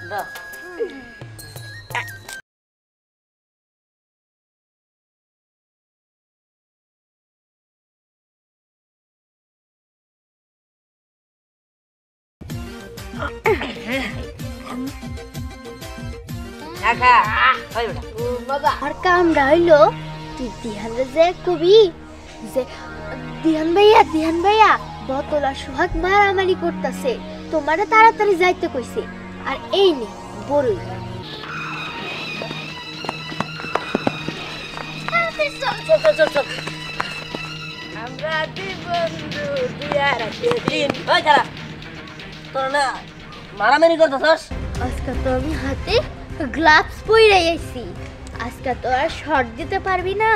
দাও আর কামটা হইলো তুই দিহানরে যে কবি যে দিহান ভাইয়া বোতল আর সোহাগ মারামারি করতেছে তোমারে তাড়াতাড়ি যাইতে কইছে আর এই নে বড়ই আমরা দুই বন্ধু দুই আর তিন ওই দাঁড়া তোর না মারামারি করতেছস আজকে তো আমি হাতে গ্লাভস পরে আইছি আজকে তো আর শর্ট দিতে পারবি না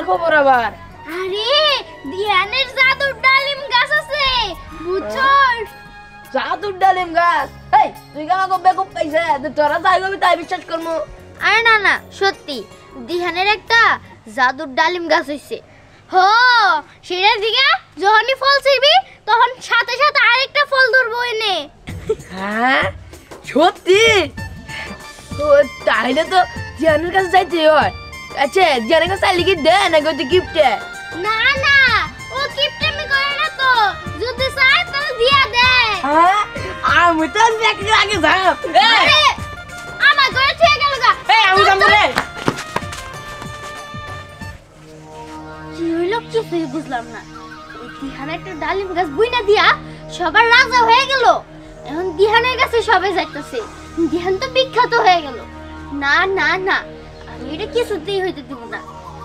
খবর আবার আরে দিহানের জাদুর ডালিম গাছ আছে বুঝছস জাদুর ডালিম গাছ এই তুই কেন আমাকে বেকুব পাইছে তোরা যাই গবি তাই বিশ্বাস করমু আরে না সত্যি দিহানের একটা জাদুর ডালিম গাছ হইছে হো সেটার দিকে যখনই ফল ছিড়বি তখন সাথে সাথে আরেকটা ফল ধরবো এনে হ্যাঁ সত্যি ও তাইলে তো জিয়ানের কাছে যাইতে হয় আচ্ছা জিয়ানের কাছে চাইলে কি দেয় না গো গিফটে না ও কিপটেমি করে না তো যদি চায় তাহলে দিয়া দে হ্যাঁ আমি তো একটু আগে যাব আরে আমার ঘরে থেকে গেল গা এই আমি যাব রে কি হইলো কিছুই বুঝলাম না এই দিহানের একটা ডালিম গাছ বুইনা দিয়া সবার রাজা হয়ে গেল এখন দিহানের কাছে সবাই যাইতেছে দিহান তো বিখ্যাত হয়ে গেল না আমি এটা কিছুতেই হইতে দিব না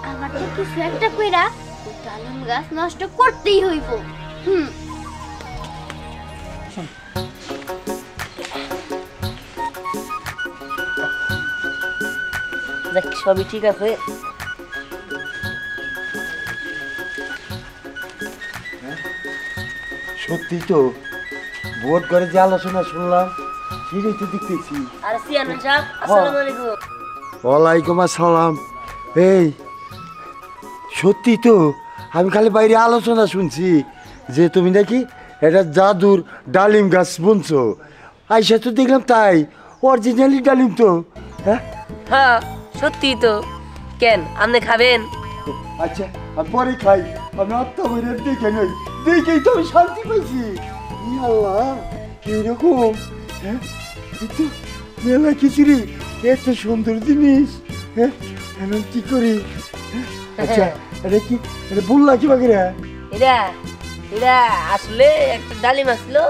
আমার তো কিছু একটা কইরা ওই ডালিম গাছ নষ্ট করতেই হইব দেখ সবই ঠিক আছে সত্যি তো ভোট করে যে আলোচনা শুনলাম সেটাই তো দেখতেছি আর চেয়ারম্যান সাহেব আসসালামু আলাইকুম ওয়ালাইকুম আসসালাম এই সত্যি তো আমি খালি বাইরে আলোচনা শুনছি যে তুমি নাকি এটা জাদুর ডালিম গাছ বুনছো আইসা তো দেখলাম তাই অরিজিনালি ডালিম তো হ্যাঁ হ্যাঁ সত্যি তো কেন আপনি খাবেন আচ্ছা আমি পরে খাই আমি আত্মা বইরে দেখে নই দেখেই তো আমি শান্তি পাইছি ই আল্লাহ এইরকম হ্যাঁ কিন্তু মেলা খিচুড়ি এত সুন্দর জিনিস হ্যাঁ এখন কি করি আচ্ছা এটা কি এটা বললা কি বাকি এটা এটা আসলে একটা ডালিম আসলো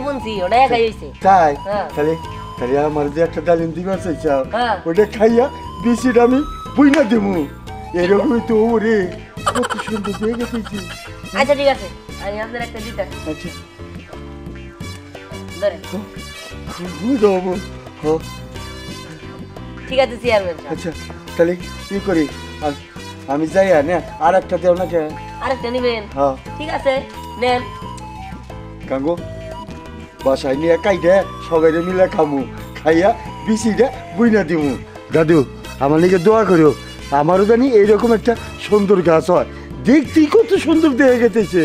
বুনছি ওটা একাই হয়েছে তাই হ্যাঁ। তাহলে তাহলে আমার যে একটা ডালিম দিবার চাইছাও হ্যাঁ। ওটা খাইয়া বেশিটা আমি বইনা দেবো এরকমই তো ওরে কত সুন্দর দিয়ে গেছি আচ্ছা ঠিক আছে আমি আপনার একটা দিতে আচ্ছা ধরেন বুঝাবো হ্যাঁ ঠিক আছে চেয়ারম্যান সাহেব আচ্ছা তাহলে কি করি আমি যাই না আর একটা দেও না কে আরেকটা নেবেন হ্যাঁ ঠিক আছে নেন কাঙ্গো বাসায় নিয়ে কাইটে সবাই মিলে খামু খাইয়া বিচিটা বুইনা দিমু দাদু আমার লিগে দোয়া করিও আমারও জানি এইরকম একটা সুন্দর গাছ হয় দেখতেই কত সুন্দর দেখে গেতেছে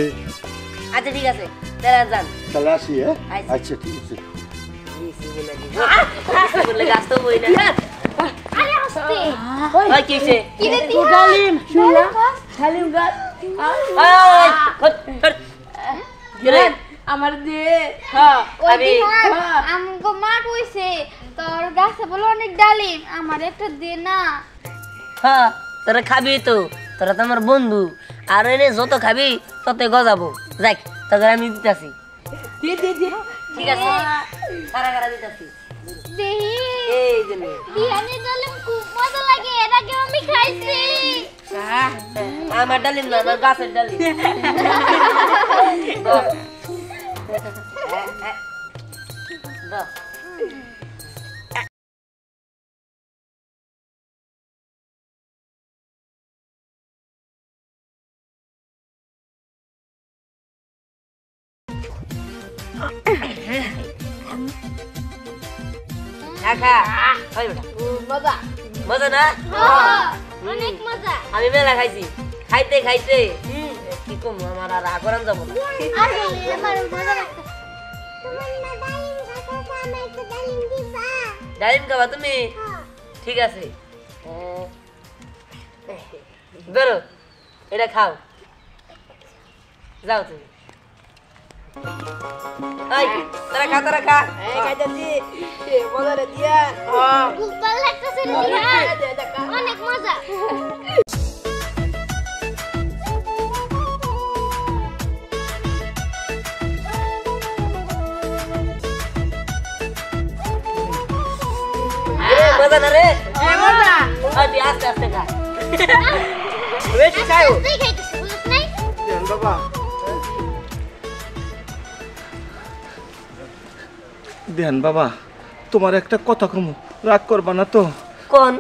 আচ্ছা ঠিক আছে তাহলে যান তাহলে আসি হ্যাঁ আচ্ছা। আচ্ছা ঠিক আছে বলে গাছ তো বই না আরে আস্তে ওই কি হইছে কি রে ডালিম শুনলা ডালিম গাছ গেলে আমার দিয়ে হ্যাঁ ওই দিন আমগো মা কইছে তোর গাছে বলে অনেক ডালিম আমার একটা দে না হ্যাঁ তোরা খাবি তো তোরা তো আমার বন্ধু আর এনে যত খাবি ততই গজাবো যাক তোকে আমি দিতেছি ঠিক আছে কারা কারা দিতেছি দেহি এই যে নে। দিহানের ডালিম খুব মজা লাগে এর আগে আমি খাইছি আমার ডালিম না আমার গাছের ডালিম দাও খা ওই বেটা মজা মজা না অনেক মজা আমি মেলা খাইছি খাইতে খাইতে কি কম আমার আর আগরান যাব না আরে আমার মজা লাগছে ডালিম খাবা তুমি ঠিক আছে ধরো এটা খাও যাও তুমি এই তারা খা এই খাইতেছি মজা রে দিয়া খুব ভালো লাগতেছে রে দিহান অনেক মজা মজা না রে মজা তুই আস্তে আস্তে খা বেশি খাও তুই খাইতেছিস বুঝছ নাই বাবা দেন বাবা তোমার একটা কথা কমু রাগ করবা না তো কোন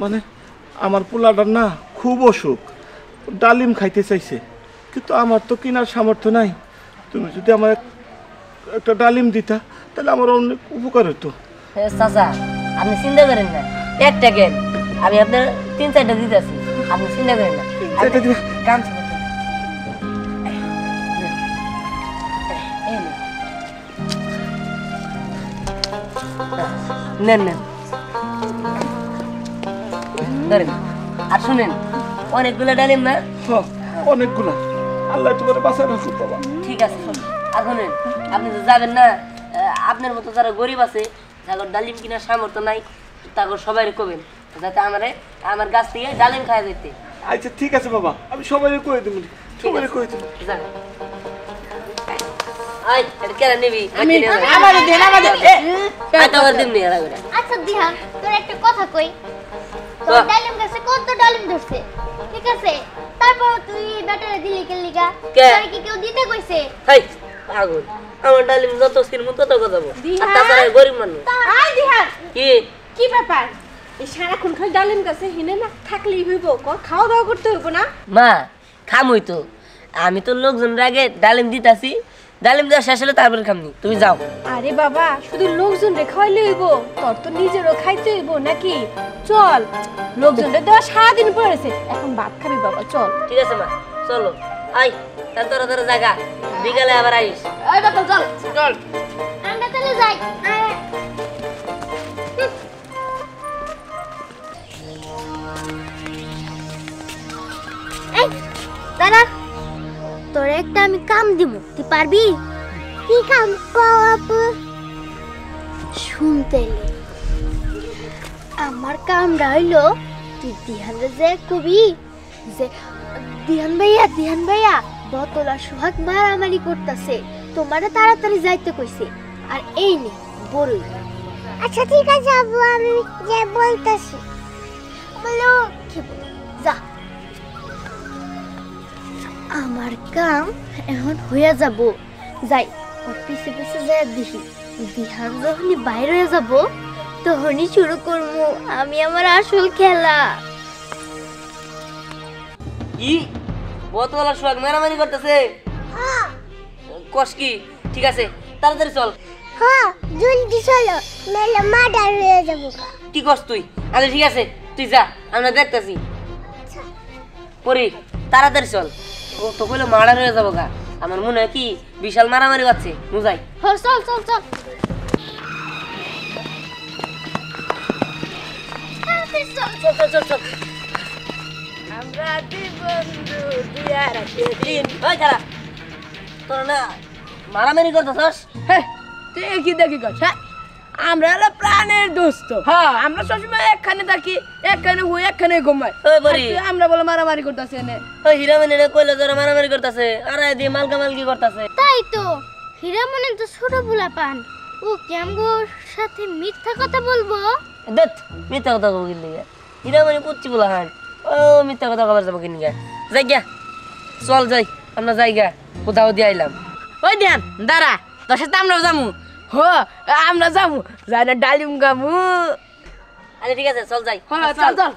মানে আমার পোলাটার না খুব অসুখ ডালিম খাইতে চাইছে কিন্তু আমার তো কেনার সামর্থ্য নাই তুমি যদি আমার একটা ডালিম দিতা তাহলে আমার অনেক উপকার হতো চাচা আপনি চিন্তা করেন না একটা কেন আমি আপনার 3-4টা দিতেছি আপনি চিন্তা করেন না এটা দিবা? কাম নেন নেন ধরেন আর শুনেন অনেকগুলো ডালিম না অনেকগুলা আল্লাহ তোমার বাঁচায় রাখুক বাবা ঠিক আছে আর শুনেন আপনি তো যাবেন না আপনার মতো যারা গরিব আছে যাদের ডালিম কিনার সামর্থ্য নাই তাদের সবাই কবেন যাতে আমার গাছ থেকে ডালিম খাওয়া যেতে আচ্ছা ঠিক আছে বাবা আমি সবাই কয়ে দেবো সবাই কয়ে দেবো যান আই এটা কেন নিবি আমি আমার দেন আমার দিন নিয়ে রাখবে আচ্ছা দিহান তোর একটা কথা কই তোর কহ। ডালিম গাছে কত ডালিম ধরছে ঠিক আছে তারপর তুই ব্যাটারে দিলি কে লিগা কে? তোর কি কেউ দিতে কইছে হাই পাগল আমার ডালিম যত সিরমু তত গজাবো আর তাছাড়া গরিব মানুষ আই দিহান কি কি ব্যাপার এই সারাক্ষণ খালি ডালিম গাছে হিনে না থাকলেই হইব খাওয়া দাওয়া করতে হইব না মা খামই তো আমি তো লোকজনের আগে ডালিম দিতাছি ডালিম দেওয়া শেষ হলে তারপরে খামনি তুমি যাও আরে বাবা শুধু লোকজন রে খাইলে হইব তোর তো নিজেরও খাইতে হইব নাকি চল লোকজন রে দেওয়া সারাদিন পড়েছে এখন ভাত খাবি বাবা চল ঠিক আছে মা চলো আই তার তোরা তোরা জায়গা বিকালে আবার আইস এই বাবা চল চল আমরা তাহলে যাই এই দাঁড়া তোর একটা আমি কাম দিব তুই পারবি কি কাম আপু শুনতে লে। আমার কামটা হইলো তুই দিহানে যে কবি যে দিহান ভাইয়া বতলা সুহাগ মারামারি করতেছে তোমারে তাড়াতাড়ি যাইতে কইছে আর এই নে বড়ই আচ্ছা ঠিক আছে আব্বু আমি যে বলতাছি বলো কি বল যা আমার কাম এখন হয়ে যাব যাই ওর পিছে পিছে যাই দেখি দিহান যখনই বাইরে হয়ে যাব তখনই শুরু করবো আমি আমার আসল খেলা কি বোতলা সোয়াগ মারামারি করতেছে কস কি ঠিক আছে তাড়াতাড়ি চল হ্যাঁ জলদি চলো মেলে মার্ডার হয়ে যাবো কি কস তুই আচ্ছা ঠিক আছে তুই যা আমরা দেখতেছি পরি তাড়াতাড়ি চল ও তো কইলো মারার হয়ে যাবো গা আমার মনে হয় কি বিশাল মারামারি হচ্ছে বুঝাই হ্যাঁ চল চল চল চল চল চল চল আমরা দুই বন্ধু দুই আর দিন ওই খারা তোর না মারামারি করতেছস তুই কি দেখি গছ আমরা হলো প্রাণের দোস্ত হ্যাঁ আমরা সবসময় একখানে থাকি একখানে হই একখানে ঘুমাই ওই বরি আমরা বলে মারামারি করতেছি এনে ওই হিরামনি রে কইলো যারা মারামারি করতেছে আর আই দিয়ে মালকামালকি করতেছে তাই তো হীরা মনে তো ছোট পোলা পান ও কেমগোর সাথে মিথ্যা কথা বলবো দেখ মিথ্যা কথা কব কিনলি হিরামনি পুচ্ছি বলা হান ও মিথ্যা কথা কবার যাবো কিনি গা যাই গা চল যাই আমরা যাই গা কোথাও দিয়ে আইলাম ওই দেন দাঁড়া তোর সাথে আমরাও যামু হো আমরা যামু যাই না ডালিম গামু আচ্ছা ঠিক আছে চল যাই হ্যাঁ চল চল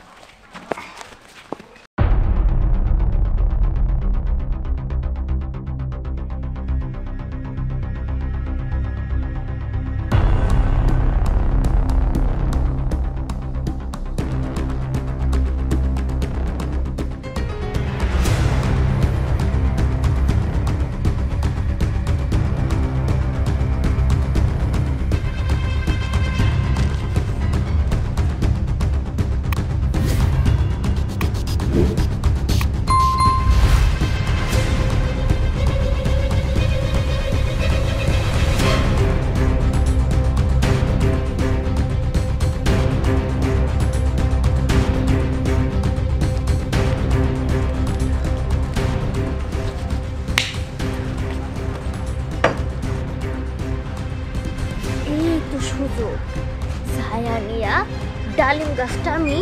আমি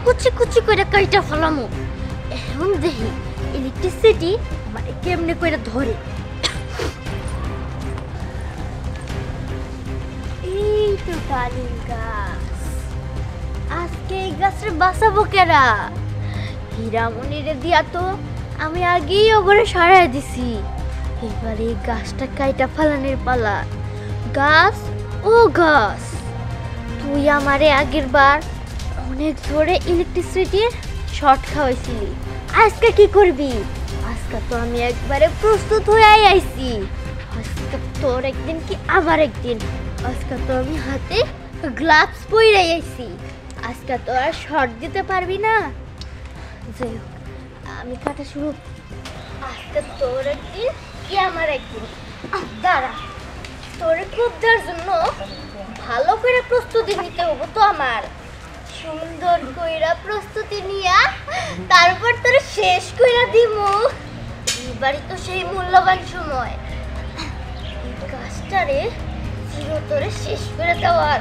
কুচি কুচি করে কাইটা ফেলামু। এখন দেখি ইলেকট্রিসিটি মানে কেমনে করে ধরে। এই তো ডালিম গাছ, আজকে এই গাছের বাঁচাবো কেরা? হীরামণিরে দিয়া তো আমি আগেই ওগরে সারাই দিছি। এবার এই গাছটা কাইটা ফালানোর পালা। গাছ ও গাছ, তুই আমারে আগের বার অনেক জোরে ইলেকট্রিসিটির শর্ট খাওয়াইছিলি, আজকে কি করবি? আজকে তো আমি একবারে প্রস্তুত হয়ে আইছি। আজকে তোর একদিন কি আমার একদিন। আজকে তো আমি হাতে গ্লাভস পরে আইছি। আজকে তো আর শর্ট দিতে পারবি না। যাই হোক, আমি কাটা শুরু। আজকে তোর একদিন কি আমার একদিন। দাঁড়া, তোর ক্রুদ্ধার জন্য ভালো করে প্রস্তুতি নিতে হবে তো আমার। সুন্দর কইরা প্রস্তুতি নিয়া তারপর তোর শেষ কইরা দিমু। এবারই তো সেই মূল্যবান সময়, এই কাজটারে চিরতরে শেষ করে দেওয়ার।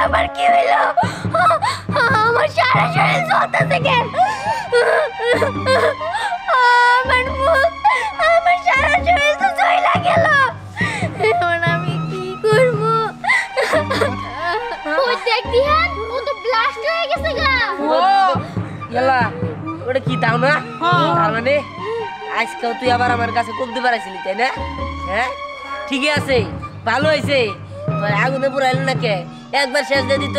আবার কি হইলো? আমার সারা শরীর জ্বলতেছে কেন? আমার মুখ, আমার সারা শরীর তো জ্বলা গেল। এখন আমি কি করব? ওই দেখ দিহান, ও তো ব্লাস্ট হয়ে গেছে গা। গেলা ওটা কি দাও না? তার মানে আজকেও তুই আবার আমার কাছে কমতে পারাইছিলি, তাই না? হ্যাঁ, ঠিকই আছে, ভালো হয়েছে। তোর আগুনে পুরাইল না কে? একবার শেষ দিয়ে দিত।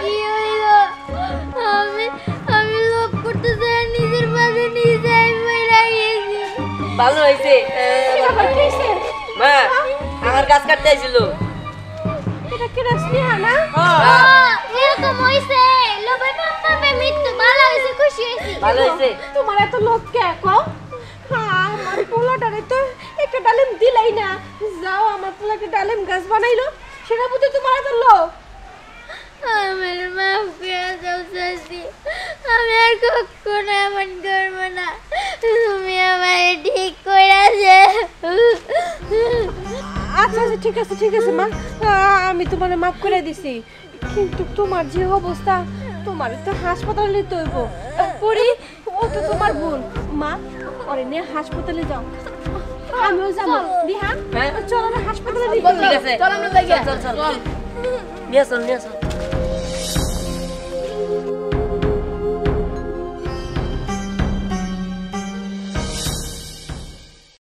কি হইলো? আমি লোভ করতে চাই, নিজের মাঝে নিজেই মরে গেছি। ভালো হয়েছে। মা আমার গাছ কাটতে আইছিল। এটা কি রাসলিহা না? এরকম হইছে, লোভে পাপে মৃত্যু। ভালো হইছে, খুশি হইছি। ভালো হয়েছে। তোমার এত লোক কে কও? আমার পোলাটারে তো একটা ডালিম দিলাই না। যাও, আমার পোলাকে ডালিম গাছ বানাইলো, সেটা বুঝে তোমার এত লোক। আমার মাফ করে দাও চাচি, আমি আর কখনো এমন করবো না। তুমি আমায় ঠিক করে দে। আচ্ছা আচ্ছা, ঠিক আছে ঠিক আছে মা, আমি তোমার মাফ করে দিছি। কিন্তু তোমার যে অবস্থা, তোমার তো হাসপাতালে নিতে হইব। পরি, ও তো তোমার বোন। মা, ওরে নিয়ে হাসপাতালে যাও। আমিও যাবো। দিহা, হ্যাঁ? চলো না হাসপাতালে নিয়ে। ঠিক আছে, চল আমরা যাই। চল চল চল, নিয়ে চল নিয়ে চল।